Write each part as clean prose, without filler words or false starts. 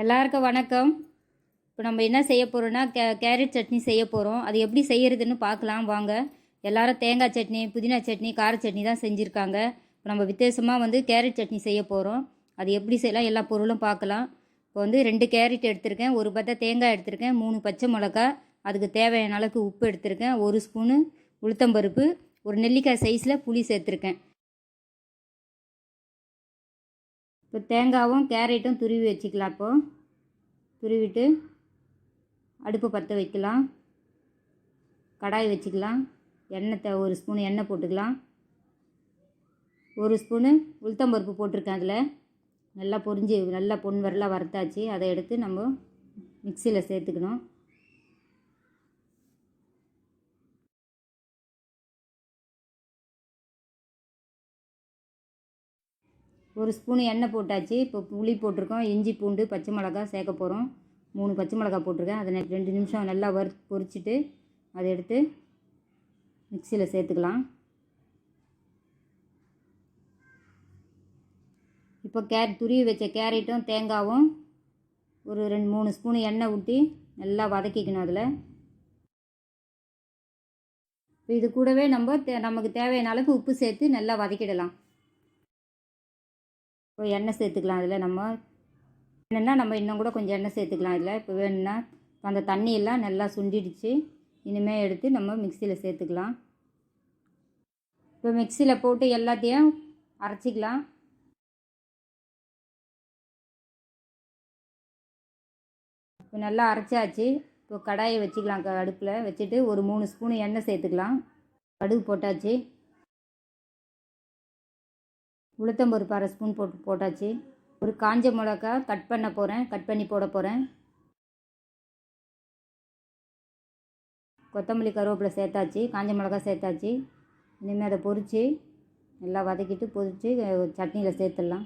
எல்லாருக்கும் வணக்கம். இப்போ நம்ம என்ன செய்ய போகிறோன்னா கேரட் சட்னி செய்ய போகிறோம். அது எப்படி செய்கிறதுன்னு பார்க்கலாம் வாங்க. எல்லாரும் தேங்காய் சட்னி, புதினா சட்னி, கார சட்னி தான் செஞ்சுருக்காங்க. இப்போ நம்ம வித்தியாசமாக கேரட் சட்னி செய்ய போகிறோம். அது எப்படி செய்யலாம் எல்லா பொருளும் பார்க்கலாம். இப்போ 2 கேரட் எடுத்திருக்கேன், ஒரு பத்தை தேங்காய் எடுத்திருக்கேன், 3 பச்சை மிளகா, அதுக்கு தேவையான அளவுக்கு உப்பு எடுத்திருக்கேன், 1 ஸ்பூனு உளுத்தம்பருப்பு, ஒரு நெல்லிக்காய் சைஸில் புளி சேர்த்துருக்கேன். இப்போ தேங்காயும் கேரட்டும் துருவி வச்சுக்கலாம். இப்போது துருவிட்டு அடுப்பு பற்ற வைக்கலாம். கடாய் வச்சுக்கலாம். எண்ணெய் 1 ஸ்பூன் எண்ணெய் போட்டுக்கலாம். 1 ஸ்பூனு உளுத்தம்பருப்பு போட்டிருக்கேன். அதில் நல்லா பொரிஞ்சு நல்லா பொன் வரலாக வறுத்தாச்சு. அதை எடுத்து நம்ம மிக்சியில் சேர்த்துக்கணும். ஒரு ஸ்பூனு எண்ணெய் போட்டாச்சு. இப்போ புளி போட்டிருக்கோம், இஞ்சி பூண்டு பச்சை மிளகா சேர்க்க போகிறோம். 3 பச்சை மிளகா போட்டிருக்கேன். அதை 2 நிமிஷம் நல்லா பொரிச்சிட்டு அதை எடுத்து மிக்சியில் சேர்த்துக்கலாம். இப்போ துருவி வச்ச கேரட்டும் தேங்காயும் ஒரு 2-3 ஸ்பூனு எண்ணெய் ஊற்றி நல்லா வதக்கிக்கணும். அதில் இப்போ இது கூடவே நமக்கு தேவையான அளவுக்கு உப்பு சேர்த்து நல்லா வதக்கிடலாம். இப்போ எண்ணெய் சேர்த்துக்கலாம். அதில் நம்ம இன்னும் கூட கொஞ்சம் எண்ணெய் சேர்த்துக்கலாம். இதில் இப்போ வேணும்னா அந்த தண்ணியெல்லாம் நல்லா சுண்டிடுச்சு. இனிமேல் எடுத்து நம்ம மிக்சியில் சேர்த்துக்கலாம். இப்போ மிக்சியில் போட்டு எல்லாத்தையும் அரைச்சிக்கலாம். இப்போ நல்லா அரைச்சாச்சு. இப்போ கடாயை வச்சுக்கலாம். அடுப்பில் வச்சுட்டு ஒரு 3 ஸ்பூனு எண்ணெய் சேர்த்துக்கலாம். கடுகு போட்டாச்சு. உளுத்தம்பருப்பு 1/2 ஸ்பூன் போட்டாச்சு. ஒரு காஞ்ச மிளகா கட் பண்ணி போட போகிறேன். கொத்தமல்லி கருவேப்பிலை சேர்த்தாச்சு. காஞ்ச மிளகா சேர்த்தாச்சு. இனிமேல் அதை பொரித்து நல்லா வதக்கிட்டு பொரித்து சட்னியில் சேர்த்துடலாம்.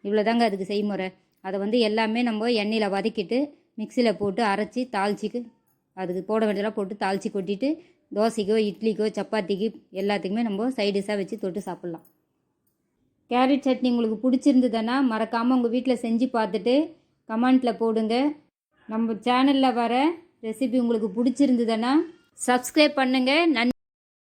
இவ்வளோதாங்க அதுக்கு செய்முறை. அதை எல்லாமே நம்ம எண்ணெயில் வதக்கிட்டு மிக்சியில் போட்டு அரைச்சி தாளிச்சிக்கு அதுக்கு போட வேண்டியதெல்லாம் போட்டு தாளித்து கொட்டிட்டு தோசைக்கோ இட்லிக்கோ சப்பாத்திக்கு எல்லாத்துக்குமே நம்ம சைடிஷாக வச்சு தொட்டு சாப்பிட்லாம். கேரட் சட்னி உங்களுக்கு பிடிச்சிருந்ததுன்னா மறக்காமல் உங்கள் வீட்டில் செஞ்சு பார்த்துட்டு கமெண்ட்டில் போடுங்க. நம்ம சேனலில் வர ரெசிபி உங்களுக்கு பிடிச்சிருந்ததுன்னா சப்ஸ்கிரைப் பண்ணுங்கள். நன்றி.